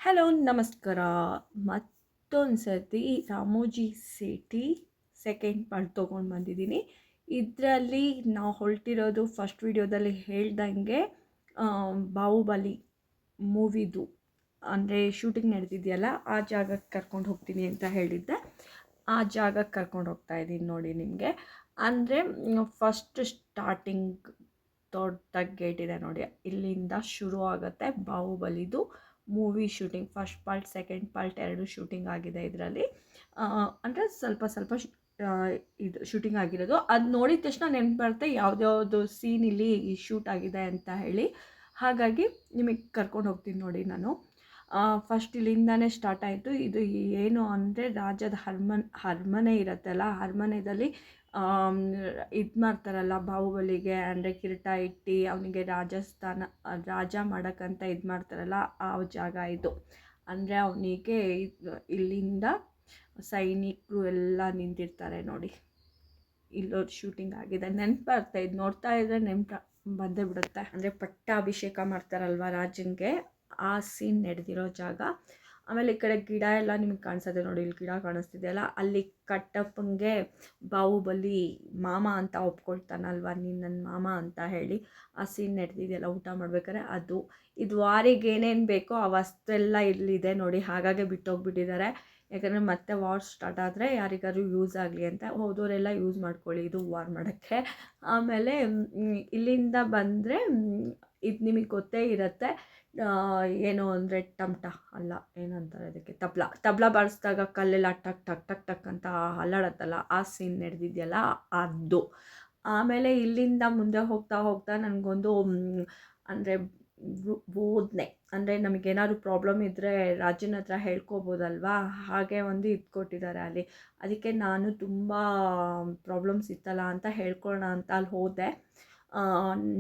Hello ನಮಸ್ಕಾರ. ಮತ್ತೊಂದು ಸರ್ತಿ ರಾಮೋಜಿ ಸಿಟಿ ಸೆಕೆಂಡ್ ಪಾರ್ಟ್ ತೊಗೊಂಡು ಬಂದಿದ್ದೀನಿ. ಇದರಲ್ಲಿ ನಾವು ಹೊರಟಿರೋದು ಫಸ್ಟ್ ವಿಡಿಯೋದಲ್ಲಿ ಹೇಳ್ದಂಗೆ ಬಾಹುಬಲಿ ಮೂವಿದು ಅಂದರೆ ಶೂಟಿಂಗ್ ನಡೆದಿದೆಯಲ್ಲ ಆ ಜಾಗಕ್ಕೆ ಕರ್ಕೊಂಡು ಹೋಗ್ತೀನಿ ಅಂತ ಹೇಳಿದ್ದೆ. ಆ ಜಾಗಕ್ಕೆ ಕರ್ಕೊಂಡು ಹೋಗ್ತಾ ಇದ್ದೀನಿ ನೋಡಿ ನಿಮಗೆ. ಅಂದರೆ ಫಸ್ಟ್ ಸ್ಟಾರ್ಟಿಂಗ್ ದೊಡ್ಡ ಗೇಟ್ ಇದೆ ನೋಡಿ, ಇಲ್ಲಿಂದ ಶುರು ಆಗುತ್ತೆ ಬಾಹುಬಲಿದು movie shooting. First part second part ಎರಡು ಶೂಟಿಂಗ್ ಆಗಿದೆ ಇದರಲ್ಲಿ. ಅಂದರೆ ಸ್ವಲ್ಪ ಸ್ವಲ್ಪ ಇದು ಶೂಟಿಂಗ್ ಆಗಿರೋದು. ಅದು ನೋಡಿದ ತಕ್ಷಣ ನೆನಪು ಬರುತ್ತೆ ಯಾವುದ್ಯಾವುದು ಸೀನ್ ಇಲ್ಲಿ ಶೂಟ್ ಆಗಿದೆ ಅಂತ ಹೇಳಿ. ಹಾಗಾಗಿ ನಿಮಗೆ ಕರ್ಕೊಂಡು ಹೋಗ್ತೀನಿ ನೋಡಿ ನಾನು. ಫಸ್ಟ್ ಇಲ್ಲಿಂದಾನೇ ಸ್ಟಾರ್ಟ್ ಆಯಿತು. ಇದು ಏನು ಅಂದರೆ ರಾಜದ ಅರಮನೆ ಇರುತ್ತಲ್ಲ, ಅರಮನೆಯಲ್ಲಿ ಇದು ಮಾಡ್ತಾರಲ್ಲ ಬಾಹುಬಲಿಗೆ, ಅಂದರೆ ಕಿರೀಟ ಇಟ್ಟು ಅವನಿಗೆ ರಾಜ ಮಾಡೋಕ್ಕಂತ ಇದು ಮಾಡ್ತಾರಲ್ಲ ಆ ಜಾಗ ಇದು. ಅಂದರೆ ಅವನಿಗೆ ಇಲ್ಲಿಂದ ಸೈನಿಕರು ಎಲ್ಲ ನಿಂತಿರ್ತಾರೆ ನೋಡಿ, ಇಲ್ಲೋದು ಶೂಟಿಂಗ್ ಆಗಿದೆ. ನೆನಪು ಬರ್ತಾ ಇದು ನೋಡ್ತಾ ಇದ್ದರೆ ನೆನಪು ಬಂದೇ ಬಿಡುತ್ತೆ. ಅಂದರೆ ಪಟ್ಟಾಭಿಷೇಕ ಮಾಡ್ತಾರಲ್ವ ರಾಜಂಗೆ, ಆ ಸೀನ್ ನಡೆದಿರೋ ಜಾಗ. ಆಮೇಲೆ ಈ ಕಡೆ ಗಿಡ ಎಲ್ಲ ನಿಮಗೆ ಕಾಣಿಸುತ್ತೆ ನೋಡಿ, ಇಲ್ಲಿ ಗಿಡ ಕಾಣಿಸ್ತಿದೆಯಲ್ಲ, ಅಲ್ಲಿ ಕಟ್ಟಪ್ಪಂಗೆ ಬಾಹುಬಲಿ ಮಾಮ ಅಂತ ಒಪ್ಕೊಳ್ತಾನಲ್ವ, ನೀನು ನನ್ನ ಮಾಮ ಅಂತ ಹೇಳಿ ಆ ಸೀನ್ ನಡೆದಿದೆಯಲ್ಲ ಊಟ ಮಾಡ್ಬೇಕಾದ್ರೆ ಅದು. ಇದು ವಾರಿಗೆ ಏನೇನು ಬೇಕೋ ಆ ವಸ್ತು ಎಲ್ಲ ಇಲ್ಲಿದೆ ನೋಡಿ. ಹಾಗಾಗಿ ಬಿಟ್ಟೋಗ್ಬಿಟ್ಟಿದ್ದಾರೆ, ಯಾಕಂದರೆ ಮತ್ತೆ ವಾರ್ ಸ್ಟಾರ್ಟ್ ಆದರೆ ಯಾರಿಗಾರು ಯೂಸ್ ಆಗಲಿ ಅಂತ. ಹೋದವರೆಲ್ಲ ಯೂಸ್ ಮಾಡ್ಕೊಳ್ಳಿ ಇದು ವಾರ್ ಮಾಡೋಕ್ಕೆ. ಆಮೇಲೆ ಇಲ್ಲಿಂದ ಬಂದರೆ ಇದು ನಿಮಗೆ ಗೊತ್ತೇ ಇರುತ್ತೆ, ಏನು ಅಂದರೆ ಟಮಟ ಅಲ್ಲ, ಏನಂತಾರೆ ಅದಕ್ಕೆ, ತಬಲ ಬಾರಿಸಿದಾಗ ಕಲ್ಲೆಲ್ಲ ಟಕ್ ಟಕ್ ಟಕ್ ಟಕ್ ಅಂತ ಅಲ್ಲಾಡತ್ತಲ್ಲ, ಆ ಸೀನ್ ನಡೆದಿದೆಯಲ್ಲ ಅದು. ಆಮೇಲೆ ಇಲ್ಲಿಂದ ಮುಂದೆ ಹೋಗ್ತಾ ಹೋಗ್ತಾ ನನಗೊಂದು ಅಂದರೆ ಬೋಧನೆ, ಅಂದರೆ ನಮಗೇನಾದ್ರು ಪ್ರಾಬ್ಲಮ್ ಇದ್ದರೆ ರಾಜನ ಹತ್ರ ಹೇಳ್ಕೊಬೋದಲ್ವಾ, ಹಾಗೆ ಒಂದು ಇದು ಕೊಟ್ಟಿದ್ದಾರೆ ಅಲ್ಲಿ. ಅದಕ್ಕೆ ನಾನು ತುಂಬ ಪ್ರಾಬ್ಲಮ್ಸ್ ಇತ್ತಲ್ಲ ಅಂತ ಹೇಳ್ಕೊಳ್ಳೋಣ ಅಂತ ಅಲ್ಲಿ ಹೋದೆ.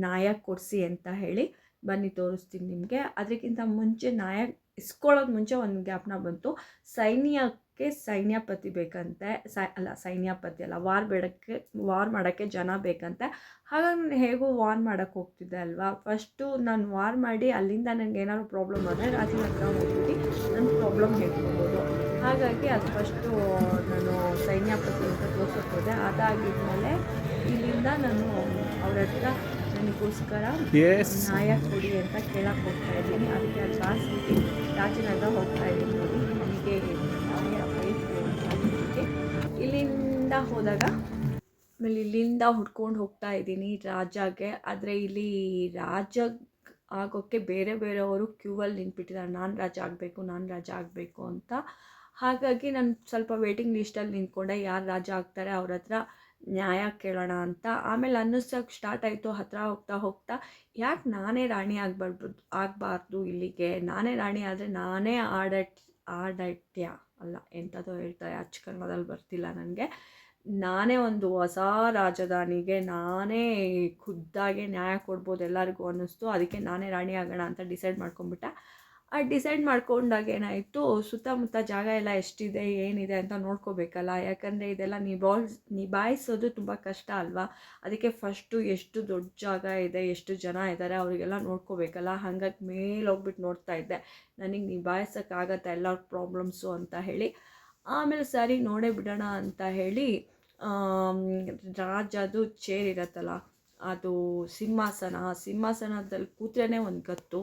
ನ್ಯಾಯ ಕೊಡಿಸಿ ಅಂತ ಹೇಳಿ, ಬನ್ನಿ ತೋರಿಸ್ತೀನಿ ನಿಮಗೆ. ಅದಕ್ಕಿಂತ ಮುಂಚೆ ನ್ಯಾಯ ಇಸ್ಕೊಳ್ಳೋದು ಮುಂಚೆ ಒಂದು ಜ್ಞಾಪನ ಬಂತು. ಸೈನ್ಯಕ್ಕೆ ಸೈನ್ಯಪತಿ ಬೇಕಂತೆ, ಸೈನ್ಯಪತಿ ಅಲ್ಲ, ವಾರ್ ಮಾಡೋಕ್ಕೆ ಜನ ಬೇಕಂತೆ. ಹಾಗಾಗಿ ನಾನು ಹೇಗೂ ವಾರ್ ಮಾಡೋಕ್ಕೆ ಹೋಗ್ತಿದ್ದೆ ಅಲ್ವಾ. ಫಸ್ಟು ನಾನು ವಾರ್ ಮಾಡಿ ಅಲ್ಲಿಂದ ನನಗೆ ಏನಾದ್ರು ಪ್ರಾಬ್ಲಮ್ ಆದರೆ ರಾಜನ ಹತ್ರ ಹೋಗ್ಬಿಟ್ಟು ನನ್ನ ಪ್ರಾಬ್ಲಮ್ ಹೇಳ್ಕೊಬೋದು. ಹಾಗಾಗಿ ಅದು ಫಸ್ಟು ನಾನು ಸೈನ್ಯಪತಿ ಅಂತ ತೋರ್ಸೋಕ್ಕೆ ಹೋದೆ. ಅದಾಗಿದ್ಮೇಲೆ ಇಲ್ಲಿಂದ ನಾನು ಅವ್ರ ಹತ್ರ ನನಗೋಸ್ಕರ ನ್ಯಾಯ ಕೊಡಿ ಅಂತ ಕೇಳಕ್ಕೆ ಹೋಗ್ತಾ ಇದ್ದೀನಿ. ಅದಕ್ಕೆ ಅಲ್ಲಿ ಬಾರಿಸ್ಬಿಟ್ಟು ರಾಜನ ಹತ್ರ ಹೋಗ್ತಾ ಇದ್ದೀನಿ ನೋಡಿ, ನನಗೆ ನ್ಯಾಯ ಬೇಕು ಅಂತ. ಇಲ್ಲಿಂದ ಹೋದಾಗ ಆಮೇಲೆ ಇಲ್ಲಿಂದ ಹುಡ್ಕೊಂಡು ಹೋಗ್ತಾ ಇದ್ದೀನಿ ರಾಜಾಗೆ. ಆದರೆ ಇಲ್ಲಿ ರಾಜ ಆಗೋಕ್ಕೆ ಬೇರೆ ಬೇರೆಯವರು ಕ್ಯೂವಲ್ಲಿ ನಿಂತ್ಬಿಟ್ಟಿದ್ದಾರೆ, ನಾನು ರಾಜ ಆಗಬೇಕು ಅಂತ. ಹಾಗಾಗಿ ನಾನು ಸ್ವಲ್ಪ ವೇಟಿಂಗ್ ಲಿಸ್ಟಲ್ಲಿ ನಿಂತ್ಕೊಂಡೆ, ಯಾರು ರಾಜ ಆಗ್ತಾರೆ ಅವ್ರ ಹತ್ರ ನ್ಯಾಯ ಕೇಳೋಣ ಅಂತ. ಆಮೇಲೆ ಅನ್ನಿಸೋಕ್ಕೆ ಸ್ಟಾರ್ಟ್ ಆಯಿತು ಹತ್ರ ಹೋಗ್ತಾ ಹೋಗ್ತಾ, ಯಾಕೆ ನಾನೇ ರಾಣಿ ಆಗಬಾರ್ದು ಇಲ್ಲಿಗೆ. ನಾನೇ ರಾಣಿ ಆದರೆ ನಾನೇ ಆಡಟ್ಯ ಅಲ್ಲ ಎಂಥದೋ ಹೇಳ್ತಾರೆ, ಅಚ್ಚ ಕನ್ನಡದಲ್ಲಿ ಬರ್ತಿಲ್ಲ ನನಗೆ. ನಾನೇ ಒಂದು ಹೊಸ ರಾಜಧಾನಿಗೆ ನಾನೇ ಖುದ್ದಾಗೆ ನ್ಯಾಯ ಕೊಡ್ಬೋದು ಎಲ್ಲರಿಗೂ ಅನ್ನಿಸ್ತು. ಅದಕ್ಕೆ ನಾನೇ ರಾಣಿ ಆಗೋಣ ಅಂತ ಡಿಸೈಡ್ ಮಾಡ್ಕೊಂಬಿಟ್ಟೆ. ಡಿಸೈಡ್ ಮಾಡ್ಕೊಂಡಾಗ ಏನಾಯಿತು, ಸುತ್ತಮುತ್ತ ಜಾಗ ಎಲ್ಲ ಎಷ್ಟಿದೆ ಏನಿದೆ ಅಂತ ನೋಡ್ಕೋಬೇಕಲ್ಲ, ಯಾಕಂದರೆ ಇದೆಲ್ಲ ನಿಭಾಯಿಸೋದು ತುಂಬ ಕಷ್ಟ ಅಲ್ವಾ. ಅದಕ್ಕೆ ಫಸ್ಟು ಎಷ್ಟು ದೊಡ್ಡ ಜಾಗ ಇದೆ, ಎಷ್ಟು ಜನ ಇದ್ದಾರೆ ಅವರಿಗೆಲ್ಲ ನೋಡ್ಕೋಬೇಕಲ್ಲ. ಹಾಗಾಗಿ ಮೇಲೆ ಹೋಗ್ಬಿಟ್ಟು ನೋಡ್ತಾ ಇದ್ದೆ, ನನಗೆ ನಿಭಾಯಿಸೋಕ್ಕಾಗತ್ತೆ ಎಲ್ಲ ಪ್ರಾಬ್ಲಮ್ಸು ಅಂತ ಹೇಳಿ. ಆಮೇಲೆ ಸರಿ ನೋಡೇ ಬಿಡೋಣ ಅಂತ ಹೇಳಿ ರಾಜದು ಚೇರ್ ಇರತ್ತಲ್ಲ, ಅದು ಸಿಂಹಾಸನದಲ್ಲಿ ಕೂತ್ರೆ ಒಂದು ಗತ್ತು.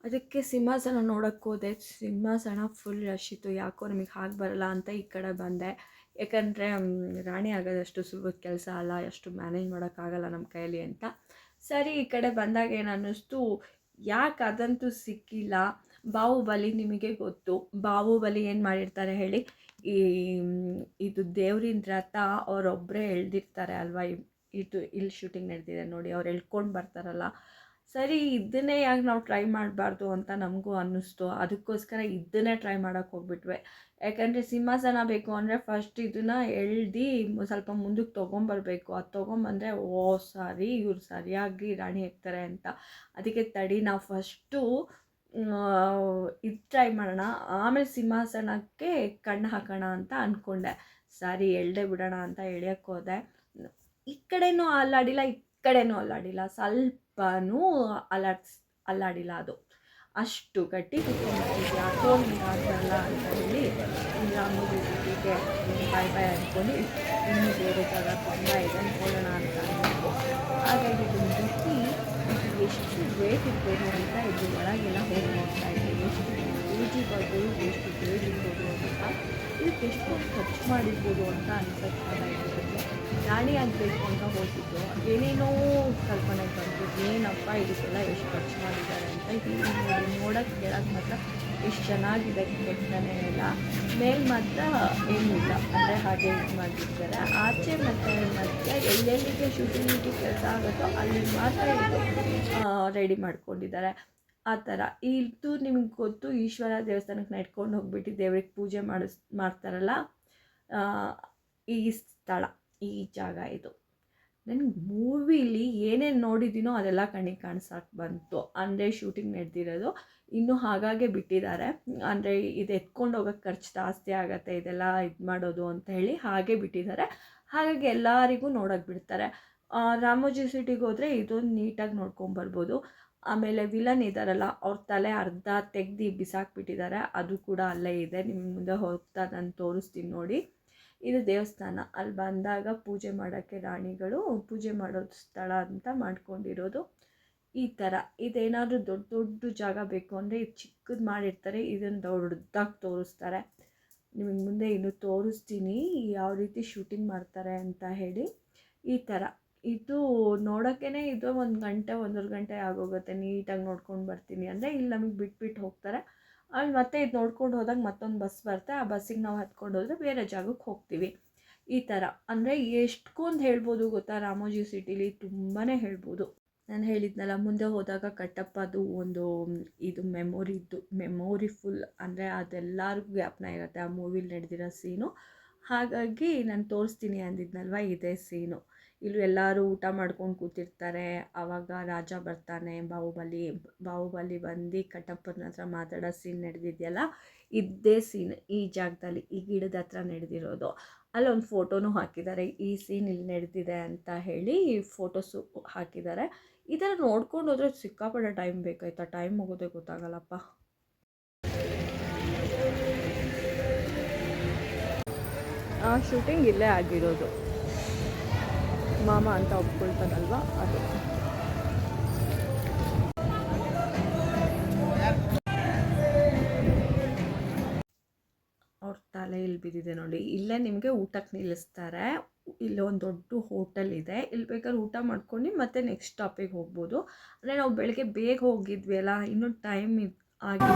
ಅದಕ್ಕೆ ಸಿಂಹಾಸನ ನೋಡೋಕ್ಕೆ ಹೋದೆ. ಸಿಂಹಾಸನ ಫುಲ್ ರಶ್ ಇತ್ತು. ಯಾಕೋ ನಮಗೆ ಹಾಗೆ ಬರಲ್ಲ ಅಂತ ಈ ಕಡೆ ಬಂದೆ. ಯಾಕಂದರೆ ರಾಣಿ ಆಗೋದಷ್ಟು ಸುಲಭದ ಕೆಲಸ ಅಲ್ಲ, ಎಷ್ಟು ಮ್ಯಾನೇಜ್ ಮಾಡೋಕ್ಕಾಗಲ್ಲ ನಮ್ಮ ಕೈಯಲ್ಲಿ ಅಂತ. ಸರಿ ಈ ಕಡೆ ಬಂದಾಗ ಏನು ಅನ್ನಿಸ್ತು, ಯಾಕೆ ಅದಂತೂ ಸಿಕ್ಕಿಲ್ಲ. ಬಾಹುಬಲಿ ನಿಮಗೆ ಗೊತ್ತು, ಬಾಹುಬಲಿ ಏನು ಮಾಡಿರ್ತಾರೆ ಹೇಳಿ, ಇದು ದೇವ್ರಿನ ರಥ ಅವರೊಬ್ಬರೇ ಎಳ್ದಿರ್ತಾರೆ ಅಲ್ವಾ. ಇಲ್ಲಿ ಶೂಟಿಂಗ್ ನಡೆದಿದೆ ನೋಡಿ, ಅವ್ರು ಎಳ್ಕೊಂಡು ಬರ್ತಾರಲ್ಲ. ಸರಿ ಇದನ್ನೇ ಯಾಕೆ ನಾವು ಟ್ರೈ ಮಾಡಬಾರ್ದು ಅಂತ ನಮಗೂ ಅನ್ನಿಸ್ತು. ಅದಕ್ಕೋಸ್ಕರ ಇದನ್ನೇ ಟ್ರೈ ಮಾಡೋಕ್ಕೆ ಹೋಗ್ಬಿಟ್ವೆ. ಯಾಕಂದರೆ ಸಿಂಹಾಸನ ಬೇಕು ಅಂದರೆ ಫಸ್ಟ್ ಇದನ್ನು ಎಳ್ದು ಸ್ವಲ್ಪ ಮುಂದಕ್ಕೆ ತೊಗೊಂಬರ್ಬೇಕು. ಅದು ತೊಗೊಂಬಂದರೆ ಸರಿ ಇವ್ರು ಸರಿಯಾಗಿ ರಾಣಿ ಆಗ್ತಾರೆ ಅಂತ. ಅದಕ್ಕೆ ತಡಿ ನಾವು ಫಸ್ಟು ಇದು ಟ್ರೈ ಮಾಡೋಣ, ಆಮೇಲೆ ಸಿಂಹಾಸನಕ್ಕೆ ಕಣ್ಣು ಹಾಕೋಣ ಅಂತ ಅಂದ್ಕೊಂಡೆ. ಸರಿ ಎಳ್ದೇ ಬಿಡೋಣ ಅಂತ ಎಳ್ಯಕ್ಕೆ ಹೋದೆ. ಈ ಕಡೆನೂ ಅಲ್ಲಾಡಿಲ್ಲ, ಈ ಕಡೆನೂ ಅಲ್ಲಾಡಿಲ್ಲ, ಸ್ವಲ್ಪನೂ ಅಲ್ಲಾಡಿಲ್ಲ ಅದು. ಅಷ್ಟು ಗಟ್ಟಿ ಕುತ್ಕೊಂಡ್ಬಿಟ್ಟಿದ್ಯಾ ತೋಲ್ ಆಗಲ್ಲ ಅಂತ ಹೇಳಿ ರಾಮೋಜಿ ಸಿಟಿಗೆ ಬಾಯ್ ಬಾಯ್ ಅಂದ್ಕೊಂಡು ಇನ್ನೂ ಬೇರೆ ಜಾಗ ತುಂಬ ಇದೆ ನೋಡೋಣ ಅಂತ ಅಂದ್ಬಿಟ್ಟು ಹಾಗಾಗಿ ಇದನ್ನು ಬಿಟ್ಟು ಇದು ಎಷ್ಟು ರೇಟ್ ಇರ್ಬೋದು ಅಂತ ಇದು ಒಳಗೆಲ್ಲ ಹೋಗಿ ನೋಡ್ತಾ ಇದ್ದೀನಿ ಎಷ್ಟು ಕೆ ಜಿ ಬರ್ಬೋದು ಎಷ್ಟು ರೇಟ್ ಇರ್ಬೋದು ಅಂತ ಇದಕ್ಕೆ ಎಷ್ಟು ಖರ್ಚು ಮಾಡಿರ್ಬೋದು ಅಂತ ಅನ್ಸೋದು ರಾಣಿ ಆಗಬೇಕು ಅಂತ ಹೋಗಿದ್ದು ಏನೇನೋ ಕಲ್ಪನೆ ಬಂತು ಏನಪ್ಪ ಇದಕ್ಕೆಲ್ಲ ಎಷ್ಟು ಖರ್ಚು ಮಾಡಿದ್ದಾರೆ ಅಂತ ಇದು ನೋಡಿ ನೋಡೋಕ್ಕೆ ಕೇಳೋಕ್ಕೆ ಮಾತ್ರ ಎಷ್ಟು ಚೆನ್ನಾಗಿದೆ ಕೆತ್ತನೆ ಎಲ್ಲ ಮೇಲೆ ಮಾತ್ರ ಏನಿಲ್ಲ ಅಂದರೆ ಹಾಗೆ ಇದು ಮಾಡಿರ್ತಾರೆ ಆಚೆ ಮತ್ತು ಮಧ್ಯೆ ಎಲ್ಲೆಲ್ಲಿಗೆ ಶೂಟಿಂಗಿಗೆ ಕೆಲಸ ಆಗುತ್ತೋ ಅಲ್ಲಿ ಮಾತ್ರ ಇದು ರೆಡಿ ಮಾಡ್ಕೊಂಡಿದ್ದಾರೆ ಆ ಥರ ಇದು ನಿಮಗೆ ಗೊತ್ತು ಈಶ್ವರ ದೇವಸ್ಥಾನಕ್ಕೆ ನಡ್ಕೊಂಡು ಹೋಗ್ಬಿಟ್ಟು ದೇವ್ರಿಗೆ ಪೂಜೆ ಮಾಡ್ತಾರಲ್ಲ ಈ ಸ್ಥಳ ಈ ಜಾಗ ಇದು ನನಗೆ ಮೂವಿಲಿ ಏನೇನು ನೋಡಿದ್ದೀನೋ ಅದೆಲ್ಲ ಕಣ್ಣಿಗೆ ಕಾಣಿಸೋಕೆ ಬಂತು ಅಂದರೆ ಶೂಟಿಂಗ್ ನಡೆದಿರೋದು ಇನ್ನೂ ಹಾಗಾಗೆ ಬಿಟ್ಟಿದ್ದಾರೆ ಅಂದರೆ ಇದು ಎತ್ಕೊಂಡು ಹೋಗೋಕ್ಕೆ ಖರ್ಚು ಜಾಸ್ತಿ ಆಗುತ್ತೆ ಇದೆಲ್ಲ ಇದು ಮಾಡೋದು ಅಂತ ಹೇಳಿ ಹಾಗೆ ಬಿಟ್ಟಿದ್ದಾರೆ ಹಾಗಾಗಿ ಎಲ್ಲರಿಗೂ ನೋಡೋಕೆ ಬಿಡ್ತಾರೆ ರಾಮೋಜಿ ಸಿಟಿಗೆ ಹೋದರೆ ಇದೊಂದು ನೀಟಾಗಿ ನೋಡ್ಕೊಂಬರ್ಬೋದು ಆಮೇಲೆ ವಿಲನ್ ಇದ್ದಾರಲ್ಲ ಅವ್ರ ತಲೆ ಅರ್ಧ ತೆಗ್ದು ಬಿಸಾಕ್ಬಿಟ್ಟಿದ್ದಾರೆ ಅದು ಕೂಡ ಅಲ್ಲೇ ಇದೆ ನಿಮ್ಮ ಮುಂದೆ ಹೋಗ್ತಾ ನಾನು ತೋರಿಸ್ತೀನಿ ನೋಡಿ ಇದು ದೇವಸ್ಥಾನ ಅಲ್ಲಿ ಬಂದಾಗ ಪೂಜೆ ಮಾಡೋಕ್ಕೆ ರಾಣಿಗಳು ಪೂಜೆ ಮಾಡೋ ಸ್ಥಳ ಅಂತ ಮಾಡ್ಕೊಂಡಿರೋದು ಈ ಥರ ಇದೇನಾದರೂ ದೊಡ್ಡ ದೊಡ್ಡ ಜಾಗ ಬೇಕು ಅಂದರೆ ಇದು ಚಿಕ್ಕದು ಮಾಡಿರ್ತಾರೆ ಇದನ್ನು ದೊಡ್ಡದಾಗಿ ತೋರಿಸ್ತಾರೆ ನಿಮಗೆ ಮುಂದೆ ಇನ್ನು ತೋರಿಸ್ತೀನಿ ಯಾವ ರೀತಿ ಶೂಟಿಂಗ್ ಮಾಡ್ತಾರೆ ಅಂತ ಹೇಳಿ ಈ ಥರ ಇದು ನೋಡೋಕ್ಕೇ ಇದು 1 ಗಂಟೆ 1.5 ಗಂಟೆ ಆಗೋಗುತ್ತೆ ನೀಟಾಗಿ ನೋಡ್ಕೊಂಡು ಬರ್ತೀನಿ ಅಂದರೆ ಇಲ್ಲಿ ನಮಗೆ ಬಿಟ್ಬಿಟ್ಟು ಹೋಗ್ತಾರೆ ಆಮೇಲೆ ಮತ್ತೆ ಇದು ನೋಡ್ಕೊಂಡು ಹೋದಾಗ ಮತ್ತೊಂದು ಬಸ್ ಬರುತ್ತೆ ಆ ಬಸ್ಸಿಗೆ ನಾವು ಹತ್ಕೊಂಡು ಹೋದರೆ ಬೇರೆ ಜಾಗಕ್ಕೆ ಹೋಗ್ತೀವಿ ಈ ಥರ ಅಂದರೆ ಎಷ್ಟೊಂದು ಹೇಳ್ಬೋದು ಗೊತ್ತಾ ರಾಮೋಜಿ ಸಿಟಿಲಿ ತುಂಬಾ ಹೇಳ್ಬೋದು ನಾನು ಹೇಳಿದ್ನಲ್ಲ ಮುಂದೆ ಹೋದಾಗ ಕಟ್ಟಪ್ಪದು ಒಂದು ಇದು ಮೆಮೊರಿಫುಲ್ ಅಂದರೆ ಅದೆಲ್ಲರಿಗೂ ಜ್ಞಾಪನ ಇರುತ್ತೆ ಆ ಮೂವಿಲಿ ನಡೆದಿರೋ ಸೀನು ಹಾಗಾಗಿ ನಾನು ತೋರಿಸ್ತೀನಿ ಅಂದಿದ್ನಲ್ವ ಇದೇ ಸೀನು ಇಲ್ಲೂ ಎಲ್ಲರೂ ಊಟ ಮಾಡ್ಕೊಂಡು ಕೂತಿರ್ತಾರೆ ಆವಾಗ ರಾಜ ಬರ್ತಾನೆ ಬಾಹುಬಲಿ ಬಂದು ಕಟ್ಟಪ್ಪನ ಹತ್ರ ಮಾತಾಡೋ ಸೀನ್ ನಡೆದಿದೆಯಲ್ಲ ಇದೇ ಸೀನ್ ಈ ಜಾಗದಲ್ಲಿ ಈ ಗಿಡದ ಹತ್ರ ನಡೆದಿರೋದು ಅಲ್ಲೊಂದು ಫೋಟೋನೂ ಹಾಕಿದ್ದಾರೆ ಈ ಸೀನ್ ಇಲ್ಲಿ ನಡೆದಿದೆ ಅಂತ ಹೇಳಿ ಫೋಟೋಸು ಹಾಕಿದ್ದಾರೆ ಈ ಥರ ನೋಡ್ಕೊಂಡು ಹೋದರೆ ಸಿಕ್ಕಾಪಟ್ಟೆ ಟೈಮ್ ಬೇಕಾಯ್ತಾ ಟೈಮ್ ಹೋಗೋದೇ ಗೊತ್ತಾಗಲ್ಲಪ್ಪ ಆ ಶೂಟಿಂಗ್ ಇಲ್ಲೇ ಆಗಿರೋದು ಮಾಮ ಅಂತ ಒಪ್ಕೊಳ್ತಾನಲ್ವ ಅದು ಅವ್ರ ತಲೆ ಇಲ್ಲಿ ಬಿದ್ದಿದೆ ನೋಡಿ ಇಲ್ಲೇ ನಿಮಗೆ ಊಟಕ್ಕೆ ನಿಲ್ಲಿಸ್ತಾರೆ ಇಲ್ಲಿ ಒಂದು ದೊಡ್ಡ ಹೋಟೆಲ್ ಇದೆ ಇಲ್ಲಿ ಬೇಕಾದ್ರೆ ಊಟ ಮಾಡ್ಕೊಂಡು ಮತ್ತೆ ನೆಕ್ಸ್ಟ್ ಸ್ಟಾಪಿಗೆ ಹೋಗ್ಬೋದು ಅಂದರೆ ನಾವು ಬೆಳಗ್ಗೆ ಬೇಗ ಹೋಗಿದ್ವಿ ಅಲ್ಲ ಇನ್ನೂ ಟೈಮ್ ಆಗಿದೆ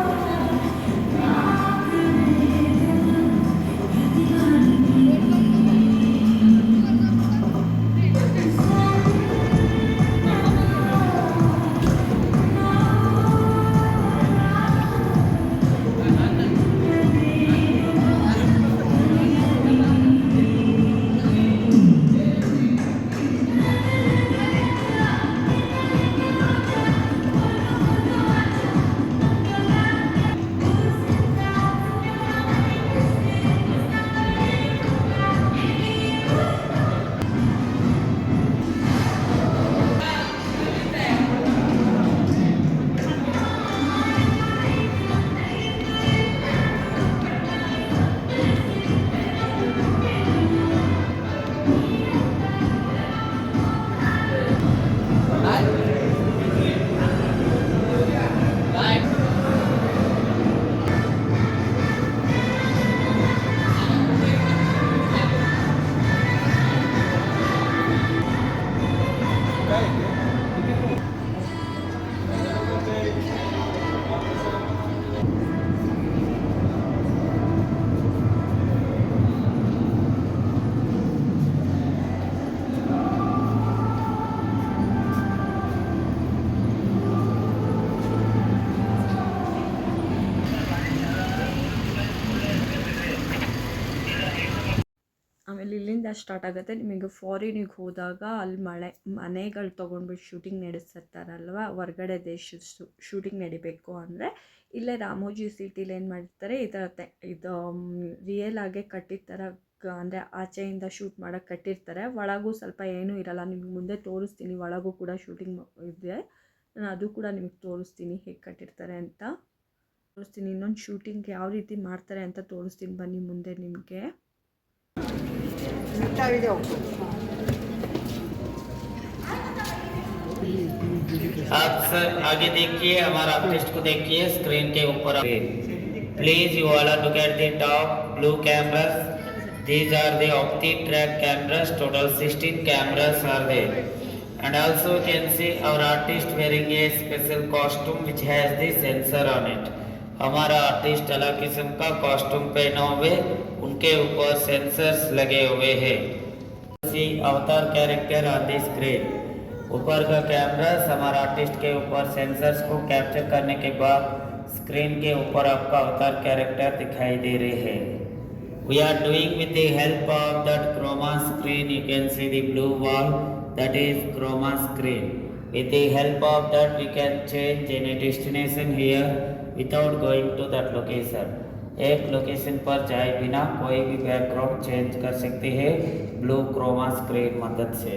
ಆಮೇಲೆ ಇಲ್ಲಿಂದ ಸ್ಟಾರ್ಟ್ ಆಗುತ್ತೆ ನಿಮಗೆ ಫಾರಿನಿಗೆ ಹೋದಾಗ ಅಲ್ಲಿ ಮನೆಗಳು ತೊಗೊಂಡ್ಬಿಟ್ಟು ಶೂಟಿಂಗ್ ನಡೆಸ್ತಿರ್ತಾರಲ್ವ ಹೊರ್ಗಡೆ ದೇಶದ ಶೂಟಿಂಗ್ ನಡಿಬೇಕು ಅಂದರೆ ಇಲ್ಲೇ ರಾಮೋಜಿ ಸಿಟಿಲಿ ಏನು ಮಾಡಿರ್ತಾರೆ ಈ ಥರ ಇದು ರಿಯಲ್ ಆಗೇ ಕಟ್ಟಿರ್ತಾರ ಅಂದರೆ ಆಚೆಯಿಂದ ಶೂಟ್ ಮಾಡೋಕ್ಕೆ ಕಟ್ಟಿರ್ತಾರೆ ಒಳಗೂ ಸ್ವಲ್ಪ ಏನೂ ಇರಲ್ಲ ನಿಮ್ಗೆ ಮುಂದೆ ತೋರಿಸ್ತೀನಿ ಒಳಗೂ ಕೂಡ ಶೂಟಿಂಗ್ ಇದೆ ನಾನು ಅದು ಕೂಡ ನಿಮಗೆ ತೋರಿಸ್ತೀನಿ ಹೇಗೆ ಕಟ್ಟಿರ್ತಾರೆ ಅಂತ ತೋರಿಸ್ತೀನಿ. ಇನ್ನೊಂದು ಶೂಟಿಂಗ್ ಯಾವ ರೀತಿ ಮಾಡ್ತಾರೆ ಅಂತ ತೋರಿಸ್ತೀನಿ ಬನ್ನಿ ಮುಂದೆ ನಿಮಗೆ. आप सर आगे देखिए, हमारा आर्टिस्ट को देखिए स्क्रीन के ऊपर. Please you all are look at the top blue cameras. These are the OptiTrack cameras. Total 16 cameras are there. And also you can see our artist wearing a special costume which has the sensor on it. हमारा artist अलग किस्म का costume पहना हुए, उनके ऊपर sensors लगे हुए हैं. See अवतार कैरेक्टर ऑन द स्क्रीन. ऊपर का कैमरा हमारा आर्टिस्ट के ऊपर सेंसर्स को कैप्चर करने के बाद स्क्रीन के ऊपर आपका अवतार कैरेक्टर दिखाई दे रहे हैं. We are doing with the help of that chroma screen. You can see the blue wall, that is chroma screen. With the help of that we can change any destination here without going to that location. एक location पर जाए बिना कोई भी background change कर सकते हैं blue Croma screen मदद से.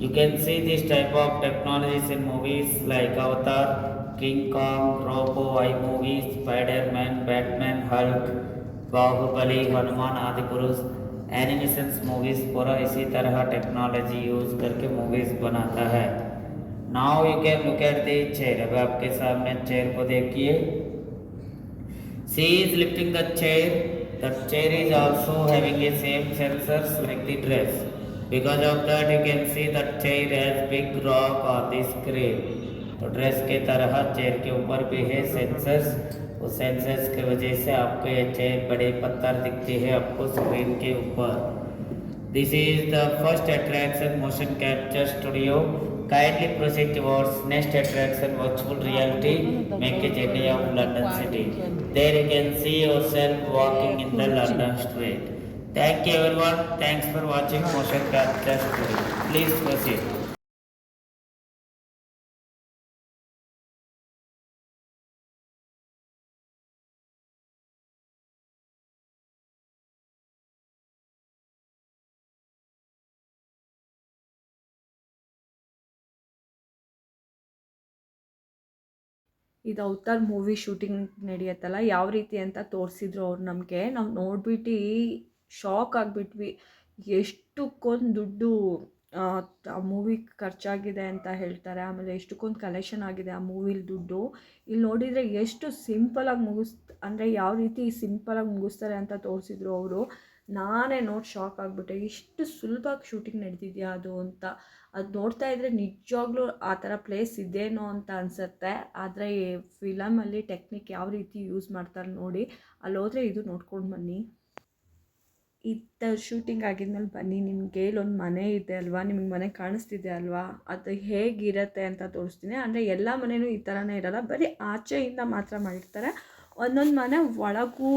You can see this type of technologies in movies like Avatar, King Kong, Robo, iMovies, Spider-Man, Batman, Hulk, Baahubali, Hanuman आदि पुरुष एनिमेशंस मूवीज पूरा इसी तरह टेक्नोलॉजी यूज करके मूवीज बनाता है. Now you can look at the chair. अब आपके सामने चेयर को देखिए. She is lifting the chair. The chair is also having a same sensors like the dress. Because of that you can see the chair has big rock on the screen. तो dress के तरह chair के ऊपर भी है sensors. उस sensors की वजह से आपको ये चेयर बड़े पत्थर दिखते हैं आपको स्क्रीन के ऊपर. This is the first attraction motion capture studio. Kindly proceed towards next attraction virtual reality make a journey of London city. There you can see yourself walking in the London street. Thank you everyone. Thanks for watching motion capture studio. Please proceed. ಇದು Avatar movie shooting ನಡೆಯುತ್ತಲ್ಲ ಯಾವ ರೀತಿ ಅಂತ ತೋರಿಸಿದ್ರು ಅವ್ರು ನಮಗೆ. ನಾವು ನೋಡ್ಬಿಟ್ಟು ಶಾಕ್ ಆಗಿಬಿಟ್ವಿ. ಎಷ್ಟಕ್ಕೊಂದು ದುಡ್ಡು ಆ ಮೂವಿ ಖರ್ಚಾಗಿದೆ ಅಂತ ಹೇಳ್ತಾರೆ. ಆಮೇಲೆ ಎಷ್ಟಕ್ಕೊಂದು ಕಲೆಕ್ಷನ್ ಆಗಿದೆ ಆ ಮೂವಿಲಿ ದುಡ್ಡು. ಇಲ್ಲಿ ನೋಡಿದರೆ ಎಷ್ಟು ಸಿಂಪಲಾಗಿ ಅಂದರೆ ಯಾವ ರೀತಿ ಸಿಂಪಲಾಗಿ ಮುಗಿಸ್ತಾರೆ ಅಂತ ತೋರಿಸಿದ್ರು ಅವರು. ನಾನೇ ನೋಡಿ ಶಾಕ್ ಆಗಿಬಿಟ್ಟೆ. ಇಷ್ಟು ಸುಲಭವಾಗಿ ಶೂಟಿಂಗ್ ನಡೆದಿದೆಯಾ ಅದು ಅಂತ. ಅದು ನೋಡ್ತಾ ಇದ್ದರೆ ನಿಜವಾಗ್ಲೂ ಆ ಥರ ಪ್ಲೇಸ್ ಇದೇನೋ ಅಂತ ಅನಿಸುತ್ತೆ. ಆದರೆ ಈ ಫಿಲಮಲ್ಲಿ ಟೆಕ್ನಿಕ್ ಯಾವ ರೀತಿ ಯೂಸ್ ಮಾಡ್ತಾರೆ ನೋಡಿ. ಅಲ್ಲಿ ಹೋದರೆ ಇದು ನೋಡ್ಕೊಂಡು ಬನ್ನಿ. ಇತ್ತ ಶೂಟಿಂಗ್ ಆಗಿದ್ಮೇಲೆ ಬನ್ನಿ, ನಿಮಗೆ ಇಲ್ಲೊಂದು ಮನೆ ಇದೆ ಅಲ್ವಾ, ನಿಮಗೆ ಮನೆ ಕಾಣಿಸ್ತಿದೆ ಅಲ್ವಾ, ಅದು ಹೇಗಿರುತ್ತೆ ಅಂತ ತೋರಿಸ್ತೀನಿ. ಅಂದರೆ ಎಲ್ಲ ಮನೆಯೂ ಈ ಥರನೇ ಇರೋಲ್ಲ, ಬರೀ ಆಚೆಯಿಂದ ಮಾತ್ರ ಮಾಡಿರ್ತಾರೆ. ಒಂದೊಂದು ಮನೆ ಒಳಗೂ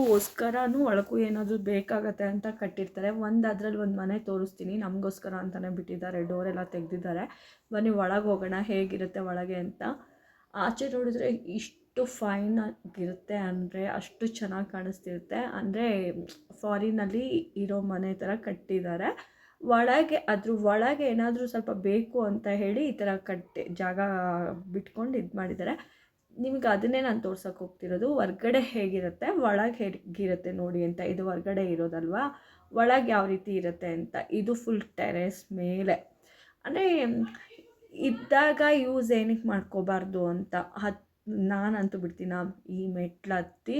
ಏನಾದರೂ ಬೇಕಾಗತ್ತೆ ಅಂತ ಕಟ್ಟಿರ್ತಾರೆ. ಅದರಲ್ಲಿ ಒಂದು ಮನೆ ತೋರಿಸ್ತೀನಿ. ನಮಗೋಸ್ಕರ ಅಂತಲೇ ಬಿಟ್ಟಿದ್ದಾರೆ, ಡೋರೆಲ್ಲ ತೆಗೆದಿದ್ದಾರೆ. ಬನ್ನಿ ಒಳಗೆ ಹೋಗೋಣ ಹೇಗಿರುತ್ತೆ ಒಳಗೆ ಅಂತ. ಆಚೆ ನೋಡಿದ್ರೆ ಇಷ್ಟು ಫೈನ್ ಆಗಿರುತ್ತೆ, ಅಂದರೆ ಅಷ್ಟು ಚೆನ್ನಾಗಿ ಕಾಣಿಸ್ತಿರುತ್ತೆ. ಅಂದರೆ ಫಾರಿನಲ್ಲಿ ಇರೋ ಮನೆ ಥರ ಕಟ್ಟಿದ್ದಾರೆ. ಅದ್ರ ಒಳಗೆ ಏನಾದರೂ ಸ್ವಲ್ಪ ಬೇಕು ಅಂತ ಹೇಳಿ ಈ ಥರ ಜಾಗ ಬಿಟ್ಕೊಂಡು ಇದು ಮಾಡಿದ್ದಾರೆ. ನಿಮಗೆ ಅದನ್ನೇ ನಾನು ತೋರ್ಸೋಕೆ ಹೋಗ್ತಿರೋದು. ಹೊರ್ಗಡೆ ಹೇಗಿರುತ್ತೆ ಒಳಗೆ ಹೇಗಿರುತ್ತೆ ನೋಡಿ ಅಂತ. ಇದು ಹೊರ್ಗಡೆ ಇರೋದಲ್ವಾ, ಒಳಗೆ ಯಾವ ರೀತಿ ಇರುತ್ತೆ ಅಂತ. ಇದು ಫುಲ್ ಟೆರೆಸ್ ಮೇಲೆ. ಅಂದರೆ ಇದ್ದಾಗ ಯೂಸ್ ಏನಕ್ಕೆ ಮಾಡ್ಕೋಬಾರ್ದು ಅಂತ ನಾನಂತೂ ಬಿಡ್ತೀನಿ. ಈ ಮೆಟ್ಲು ಹತ್ತಿ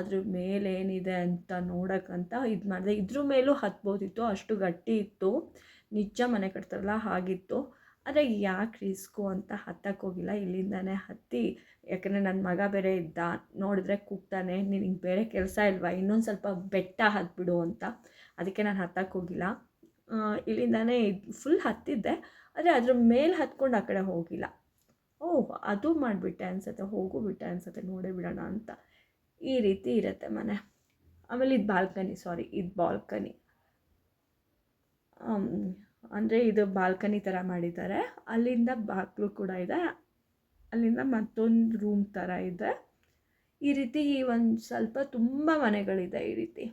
ಅದ್ರ ಮೇಲೆ ಏನಿದೆ ಅಂತ ನೋಡೋಕ್ಕಂತ ಇದು ಮಾಡಿದೆ. ಇದ್ರ ಮೇಲೂ ಹತ್ಬೋದಿತ್ತು, ಅಷ್ಟು ಗಟ್ಟಿ ಇತ್ತು. ನಿಜ ಮನೆ ಕಟ್ತಾರಲ್ಲ ಹಾಗಿತ್ತು. ಆದರೆ ಯಾಕೆ ರಿಸ್ಕು ಅಂತ ಹತ್ತಕ್ಕೋಗಿಲ್ಲ. ಇಲ್ಲಿಂದನೇ ಹತ್ತಿ, ಯಾಕಂದರೆ ನನ್ನ ಮಗ ಬೇರೆ ಇದ್ದ. ನೋಡಿದ್ರೆ ಕೂಗ್ತಾನೆ, ನಿನಗೆ ಬೇರೆ ಕೆಲಸ ಇಲ್ವಾ, ಇನ್ನೊಂದು ಸ್ವಲ್ಪ ಬೆಟ್ಟ ಹತ್ಬಿಡು ಅಂತ. ಅದಕ್ಕೆ ನಾನು ಹತ್ತಕ್ಕೋಗಿಲ್ಲ. ಇಲ್ಲಿಂದನೇ ಫುಲ್ ಹತ್ತಿದ್ದೆ, ಆದರೆ ಅದ್ರ ಮೇಲೆ ಹತ್ಕೊಂಡು ಆ ಕಡೆ ಹೋಗಿಲ್ಲ. ಅದು ಮಾಡಿಬಿಟ್ಟೆ ಅನಿಸುತ್ತೆ, ಹೋಗಿಬಿಟ್ಟೆ ಅನಿಸುತ್ತೆ, ನೋಡೇ ಬಿಡೋಣ ಅಂತ. ಈ ರೀತಿ ಇರುತ್ತೆ ಮನೆ. ಆಮೇಲೆ ಇದು ಬಾಲ್ಕನಿ. ಅಂದರೆ ಇದು ಬಾಲ್ಕನಿ ಥರ ಮಾಡಿದ್ದಾರೆ. ಅಲ್ಲಿಂದ ಬಾಗಿಲು ಕೂಡ ಇದೆ. ಅಲ್ಲಿಂದ ಮತ್ತೊಂದು ರೂಮ್ ಥರ ಇದೆ. ಈ ರೀತಿ ಒಂದು ಸ್ವಲ್ಪ ತುಂಬ ಮನೆಗಳಿದೆ ಈ ರೀತಿ.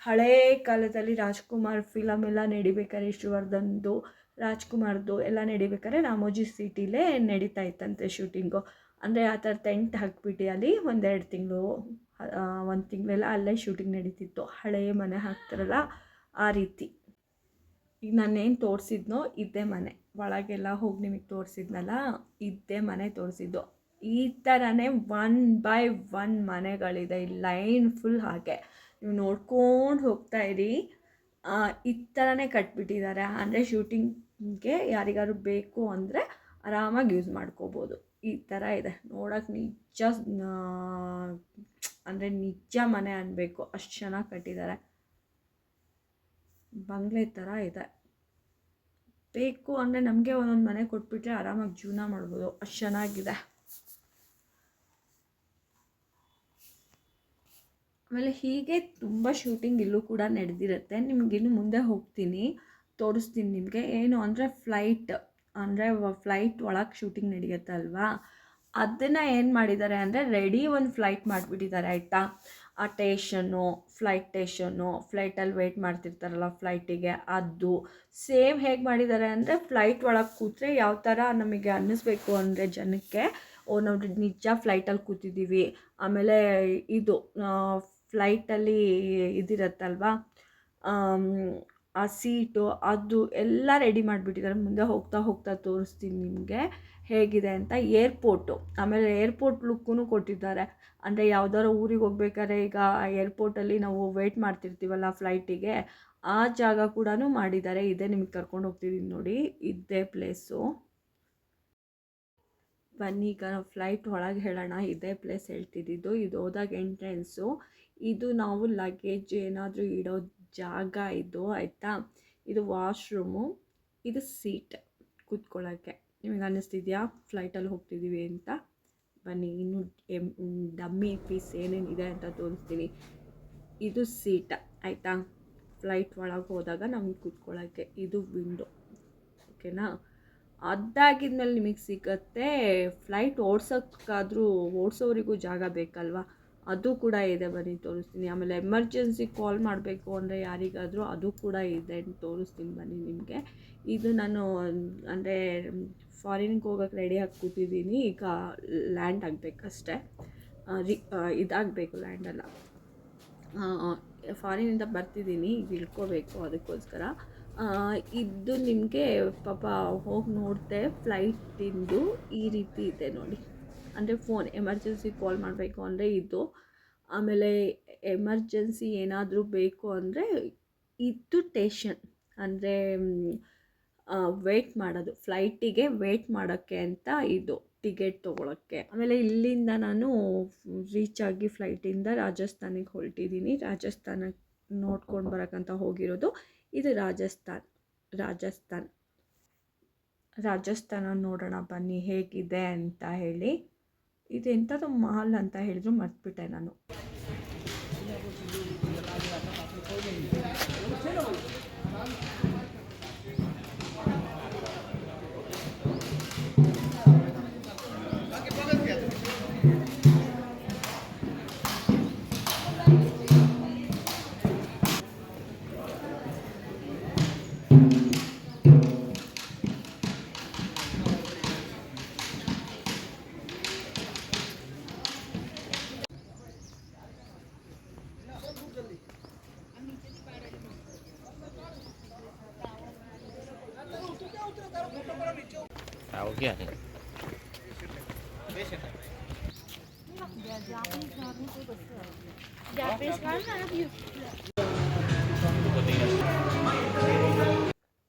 ಹಳೇ ಕಾಲದಲ್ಲಿ ರಾಜ್ಕುಮಾರ್ ಫಿಲಮ್ ಎಲ್ಲ ನಡಿಬೇಕಾದ್ರೆ, ವಿಷ್ಣುವರ್ಧನ್ದು ರಾಜ್ಕುಮಾರ್ದು ಎಲ್ಲ ನಡಿಬೇಕಾದ್ರೆ ರಾಮೋಜಿ ಸಿಟಿಲೇ ನಡೀತಾ ಇತ್ತಂತೆ ಶೂಟಿಂಗು. ಅಂದರೆ ಆ ಥರ ಟೆಂಟ್ ಹಾಕ್ಬಿಟ್ಟು ಅಲ್ಲಿ 1-2 ತಿಂಗಳು 1 ತಿಂಗಳೆಲ್ಲ ಅಲ್ಲೇ ಶೂಟಿಂಗ್ ನಡೀತಿತ್ತು. ಹಳೆಯ ಮನೆ ಹಾಕ್ತಾರಲ್ಲ ಆ ರೀತಿ. ಈಗ ನಾನೇನು ತೋರಿಸಿದ್ನೋ ಇದ್ದೇ ಮನೆ, ಒಳಗೆಲ್ಲ ಹೋಗಿ ನಿಮಗೆ ತೋರಿಸಿದ್ನಲ್ಲ ಇದ್ದೇ ಮನೆ ತೋರಿಸಿದ್ದು. ಈ ಥರನೇ 1 by 1 ಮನೆಗಳಿದೆ, ಈ ಲೈನ್ ಫುಲ್. ಹಾಗೆ ನೀವು ನೋಡ್ಕೊಂಡು ಹೋಗ್ತಾ ಇರಿ. ಈ ಥರನೇ ಕಟ್ಬಿಟ್ಟಿದ್ದಾರೆ. ಅಂದರೆ ಶೂಟಿಂಗ್ಗೆ ಯಾರಿಗಾದ್ರು ಬೇಕು ಅಂದರೆ ಆರಾಮಾಗಿ ಯೂಸ್ ಮಾಡ್ಕೋಬೋದು. ಈ ಥರ ಇದೆ ನೋಡೋಕೆ. ನಿಜ ಅಂದರೆ ನಿಜ ಮನೆ ಅನ್ನಬೇಕು, ಅಷ್ಟು ಚೆನ್ನಾಗಿ ಕಟ್ಟಿದ್ದಾರೆ. ಬಂಗ್ಲೆ ಥರ ಇದೆ. ಬೇಕು ಅಂದರೆ ನಮಗೆ ಒಂದೊಂದು ಮನೆ ಕೊಟ್ಬಿಟ್ರೆ ಆರಾಮಾಗಿ ಜೀವನ ಮಾಡ್ಬೋದು, ಅಷ್ಟು ಚೆನ್ನಾಗಿದೆ. ಆಮೇಲೆ ಹೀಗೆ ತುಂಬ ಶೂಟಿಂಗ್ ಇಲ್ಲೂ ಕೂಡ ನಡೆದಿರುತ್ತೆ. ನಿಮಗಿನ್ನು ಮುಂದೆ ಹೋಗ್ತೀನಿ ತೋರಿಸ್ತೀನಿ ನಿಮಗೆ. ಏನು ಅಂದರೆ ಫ್ಲೈಟ್ ಒಳಗೆ ಶೂಟಿಂಗ್ ನಡೆಯುತ್ತೆ ಅಲ್ವಾ, ಅದನ್ನು ಏನು ಮಾಡಿದ್ದಾರೆ ಅಂದರೆ ರೆಡಿ ಒಂದು ಫ್ಲೈಟ್ ಮಾಡಿಬಿಟ್ಟಿದ್ದಾರೆ ಆಯಿತಾ. ಆ ಫ್ಲೈಟಲ್ಲಿ ವೆಯ್ಟ್ ಮಾಡ್ತಿರ್ತಾರಲ್ಲ ಫ್ಲೈಟಿಗೆ, ಅದು ಸೇಮ್ ಹೇಗೆ ಮಾಡಿದ್ದಾರೆ ಅಂದರೆ ಫ್ಲೈಟ್ ಒಳಗೆ ಕೂತ್ರೆ ಯಾವ ಥರ ನಮಗೆ ಅನ್ನಿಸ್ಬೇಕು ಅಂದರೆ ಜನಕ್ಕೆ, ನಾವು ನಿಜ ಫ್ಲೈಟಲ್ಲಿ ಕೂತಿದ್ದೀವಿ. ಆಮೇಲೆ ಇದು ಫ್ಲೈಟಲ್ಲಿ ಇದಿರತ್ತಲ್ವ ಆ ಸೀಟು, ಅದು ಎಲ್ಲ ರೆಡಿ ಮಾಡಿಬಿಟ್ಟಿದ್ದಾರೆ. ಮುಂದೆ ಹೋಗ್ತಾ ತೋರಿಸ್ತೀನಿ ನಿಮಗೆ ಹೇಗಿದೆ ಅಂತ. ಆಮೇಲೆ ಏರ್ಪೋರ್ಟ್ ಲುಕ್ಕೂ ಕೊಟ್ಟಿದ್ದಾರೆ. ಅಂದರೆ ಯಾವುದಾದ್ರು ಊರಿಗೆ ಹೋಗ್ಬೇಕಾದ್ರೆ ಈಗ ಏರ್ಪೋರ್ಟಲ್ಲಿ ನಾವು ವೆಯ್ಟ್ ಮಾಡ್ತಿರ್ತೀವಲ್ಲ ಫ್ಲೈಟಿಗೆ, ಆ ಜಾಗ ಕೂಡ ಮಾಡಿದ್ದಾರೆ. ಇದೇ ನಿಮಗೆ ಕರ್ಕೊಂಡು ಹೋಗ್ತಿದ್ದೀನಿ ನೋಡಿ, ಇದೇ ಪ್ಲೇಸು. ಬನ್ನಿ ಈಗ ನಾವು ಫ್ಲೈಟ್ ಒಳಗೆ ಹೇಳೋಣ. ಇದೇ ಪ್ಲೇಸ್ ಹೇಳ್ತಿದ್ದಿದ್ದು. ಇದು ಹೋದಾಗ ಎಂಟ್ರೆನ್ಸು. ಇದು ನಾವು ಲಗೇಜ್ ಏನಾದರೂ ಇಡೋ ಜಾಗ ಇದು ಆಯಿತಾ. ಇದು ವಾಶ್ರೂಮು, ಇದು ಸೀಟ್ ಕೂತ್ಕೊಳ್ಳೋಕ್ಕೆ. ನಿಮಗೆ ಅನ್ನಿಸ್ತಿದೆಯಾ ಫ್ಲೈಟಲ್ಲಿ ಹೋಗ್ತಿದ್ದೀವಿ ಅಂತ? ಬನ್ನಿ ಇನ್ನು ಡಮ್ಮಿ ಪೀಸ್ ಏನೇನಿದೆ ಅಂತ ತೋರಿಸ್ತೀನಿ. ಇದು ಸೀಟ್ ಆಯಿತಾ, ಫ್ಲೈಟ್ ಒಳಗೆ ಹೋದಾಗ ನಮಗೆ ಕೂತ್ಕೊಳ್ಳೋಕ್ಕೆ. ಇದು ವಿಂಡೋ, ಓಕೆನಾ. ಅದಾಗಿದ್ಮೇಲೆ ನಿಮಗೆ ಸಿಗುತ್ತೆ ಫ್ಲೈಟ್ ಓಡಿಸೋರಿಗೂ ಜಾಗ ಬೇಕಲ್ವ, ಅದು ಕೂಡ ಇದೆ. ಬನ್ನಿ ತೋರಿಸ್ತೀನಿ. ಆಮೇಲೆ ಎಮರ್ಜೆನ್ಸಿ ಕಾಲ್ ಮಾಡಬೇಕು ಅಂದರೆ ಯಾರಿಗಾದರೂ ಅದು ಕೂಡ ಇದೆ, ತೋರಿಸ್ತೀನಿ ಬನ್ನಿ ನಿಮಗೆ. ಇದು ನಾನು ಅಂದರೆ ಫಾರಿನ್ಗೆ ಹೋಗೋಕ್ಕೆ ರೆಡಿ ಆಗಿ ಕೂತಿದ್ದೀನಿ. ಈಗ ಲ್ಯಾಂಡ್ ಆಗಬೇಕಷ್ಟೇ, ಇದಾಗಬೇಕು ಲ್ಯಾಂಡಲ್ಲ. ಫಾರಿನಿಂದ ಬರ್ತಿದ್ದೀನಿ, ಈಗ ಇಳ್ಕೋಬೇಕು, ಅದಕ್ಕೋಸ್ಕರ. ಇದು ನಿಮಗೆ ಪಾಪ ಹೋಗಿ ನೋಡಿದೆ ಫ್ಲೈಟಿಂದು ಈ ರೀತಿ ಇದೆ ನೋಡಿ. ಅಂದರೆ ಫೋನ್ ಎಮರ್ಜೆನ್ಸಿ ಕಾಲ್ ಮಾಡಬೇಕು ಅಂದರೆ ಇದು. ಆಮೇಲೆ ಎಮರ್ಜೆನ್ಸಿ ಏನಾದರೂ ಬೇಕು ಅಂದರೆ ಇದು ಸ್ಟೇಷನ್, ಅಂದರೆ ವೆಯ್ಟ್ ಮಾಡೋದು, ಫ್ಲೈಟಿಗೆ ವೆಯ್ಟ್ ಮಾಡೋಕ್ಕೆ ಅಂತ ಇದು ಟಿಕೆಟ್ ತೊಗೊಳಕ್ಕೆ. ಆಮೇಲೆ ಇಲ್ಲಿಂದ ನಾನು ರೀಚ್ ಆಗಿ ಫ್ಲೈಟಿಂದ ರಾಜಸ್ಥಾನಿಗೆ ಹೊರಟಿದ್ದೀನಿ. ರಾಜಸ್ಥಾನಕ್ಕೆ ನೋಡ್ಕೊಂಡು ಬರೋಕ್ಕಂತ ಹೋಗಿರೋದು. ಇದು ರಾಜಸ್ಥಾನ ನೋಡೋಣ ಬನ್ನಿ ಹೇಗಿದೆ ಅಂತ ಹೇಳಿ. ಇದು ಎಂಥದ್ದು ಮಹಲ್ ಅಂತ ಹೇಳಿದ್ರು, ಮರ್ತ್ಬಿಟ್ಟೆ ನಾನು. हो गया है।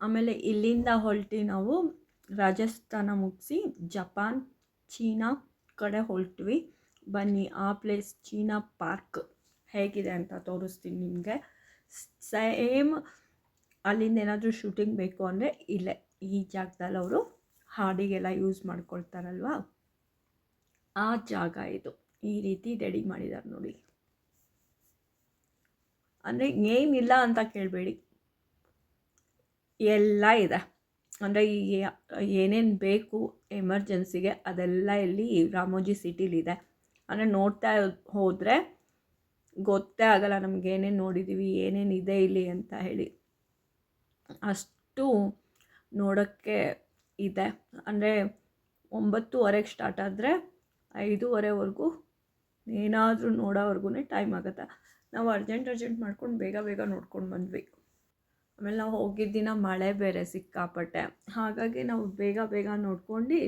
ಆಮೇಲೆ ಇಲ್ಲಿಂದ ಹೊರಟಿ ನಾವು ರಾಜಸ್ಥಾನ ಮುಗಿಸಿ ಜಪಾನ್, ಚೀನಾ ಕಡೆ ಹೊರಟ್ವಿ. ಬನ್ನಿ ಆ ಪ್ಲೇಸ್ ಚೀನಾ ಪಾರ್ಕ್ ಹೇಗಿದೆ ಅಂತ ತೋರಿಸ್ತೀನಿ ನಿಮಗೆ. ಸೇಮ್ ಅಲ್ಲಿಂದ ಏನಾದರೂ ಶೂಟಿಂಗ್ ಬೇಕು ಅಂದರೆ ಇಲ್ಲೇ ಈ ಜಾಗದಲ್ಲಿ ಅವರು ಹಾಡಿಗೆಲ್ಲ ಯೂಸ್ ಮಾಡ್ಕೊಳ್ತಾರಲ್ವ, ಆ ಜಾಗ ಇದು. ಈ ರೀತಿ ರೆಡಿ ಮಾಡಿದ್ದಾರೆ ನೋಡಿ. ಅಂದರೆ ಏನಿಲ್ಲ ಅಂತ ಕೇಳಬೇಡಿ, ಎಲ್ಲ ಇದೆ. ಅಂದರೆ ಏನೇನು ಬೇಕು ಎಮರ್ಜೆನ್ಸಿಗೆ ಅದೆಲ್ಲ ಇಲ್ಲಿ ರಾಮೋಜಿ ಸಿಟಿಲಿದೆ. ಅಂದರೆ ನೋಡ್ತಾ ಹೋದರೆ ಗೊತ್ತೇ ಆಗಲ್ಲ ನಮಗೇನೇನು ನೋಡಿದ್ದೀವಿ, ಏನೇನಿದೆ ಇಲ್ಲಿ ಅಂತ ಹೇಳಿ. ಅಷ್ಟು ನೋಡೋಕ್ಕೆ ಇದೆ. ಅಂದರೆ 9:30ಗೆ ಸ್ಟಾರ್ಟ್ ಆದರೆ 5:30ವರೆಗೂ ಏನಾದರೂ ನೋಡೋವರೆಗೂ ಟೈಮ್ ಆಗುತ್ತೆ. ನಾವು ಅರ್ಜೆಂಟ್ ಮಾಡ್ಕೊಂಡು ಬೇಗ ನೋಡ್ಕೊಂಡು ಬಂದ್ವಿ. ಆಮೇಲೆ ನಾವು ಹೋಗಿದ್ದ ದಿನ ಮಳೆ ಬೇರೆ ಸಿಕ್ಕಾಪಟ್ಟೆ, ಹಾಗಾಗಿ ನಾವು ಬೇಗ ನೋಡ್ಕೊಂಡು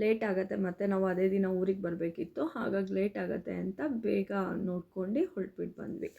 ಲೇಟ್ ಆಗುತ್ತೆ, ಮತ್ತು ನಾವು ಅದೇ ದಿನ ಊರಿಗೆ ಬರಬೇಕಿತ್ತು, ಹಾಗಾಗಿ ಲೇಟ್ ಆಗುತ್ತೆ ಅಂತ ಬೇಗ ನೋಡ್ಕೊಂಡು ಹೊರಟ್ಬಿಟ್ಟು ಬಂದ್ವಿ.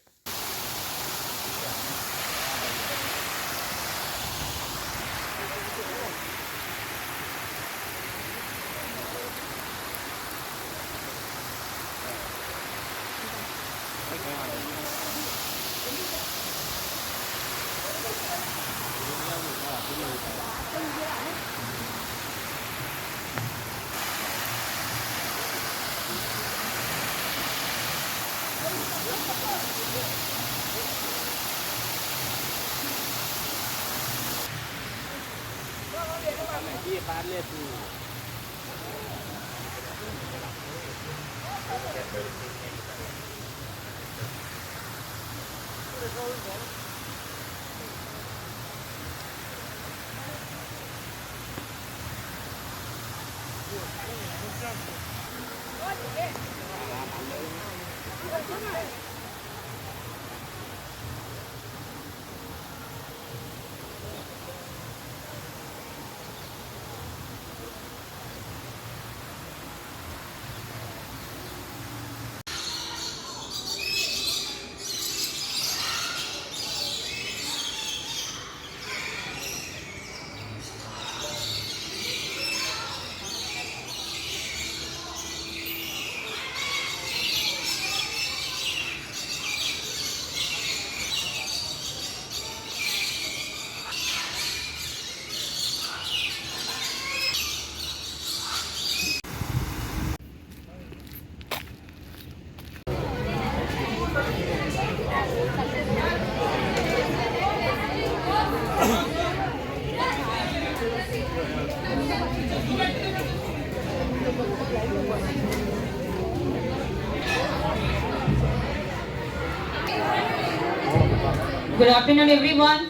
Good afternoon, everyone.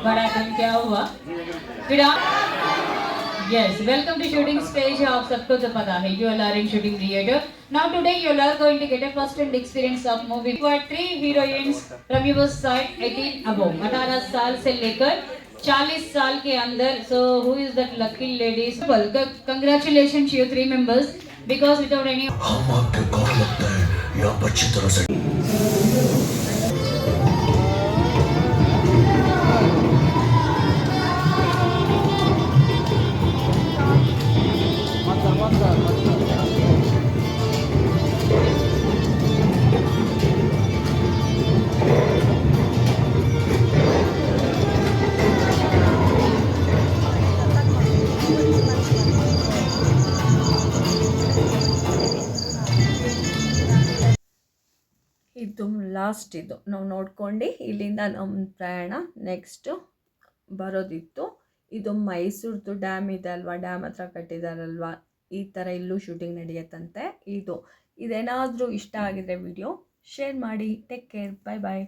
What happened? क्या हुआ? Good afternoon. Yes, welcome to shooting stage of सबको तो पता है. You all are in shooting theater. Now today you all are going to get a first-hand experience of movie. You are 3 heroines from your side, 18 above. 18 साल से लेकर 40 साल के अंदर. So who is that lucky lady? Well, congratulations to you 3 members because without any. हम आपके कौन लगता है ये आप अच्छी तरह से ಇದು ಲಾಸ್ಟ್. ಇದು ನಾವು ನೋಡ್ಕೊಂಡು ಇಲ್ಲಿಂದ ನಮ್ಮ ಪ್ರಯಾಣ ನೆಕ್ಸ್ಟು ಬರೋದಿತ್ತು. ಇದು ಮೈಸೂರ್ದು ಡ್ಯಾಮ್ ಇದೆ ಅಲ್ವಾ, ಡ್ಯಾಮ್ ಹತ್ರ ಕಟ್ಟಿದಾರಲ್ವ, ಈ ಥರ ಇಲ್ಲೂ ಶೂಟಿಂಗ್ ನಡೆಯುತ್ತಂತೆ. ಇದೇನಾದರೂ ಇಷ್ಟ ಆಗಿದ್ರೆ ವಿಡಿಯೋ ಶೇರ್ ಮಾಡಿ. ಟೇಕ್ ಕೇರ್, ಬಾಯ್.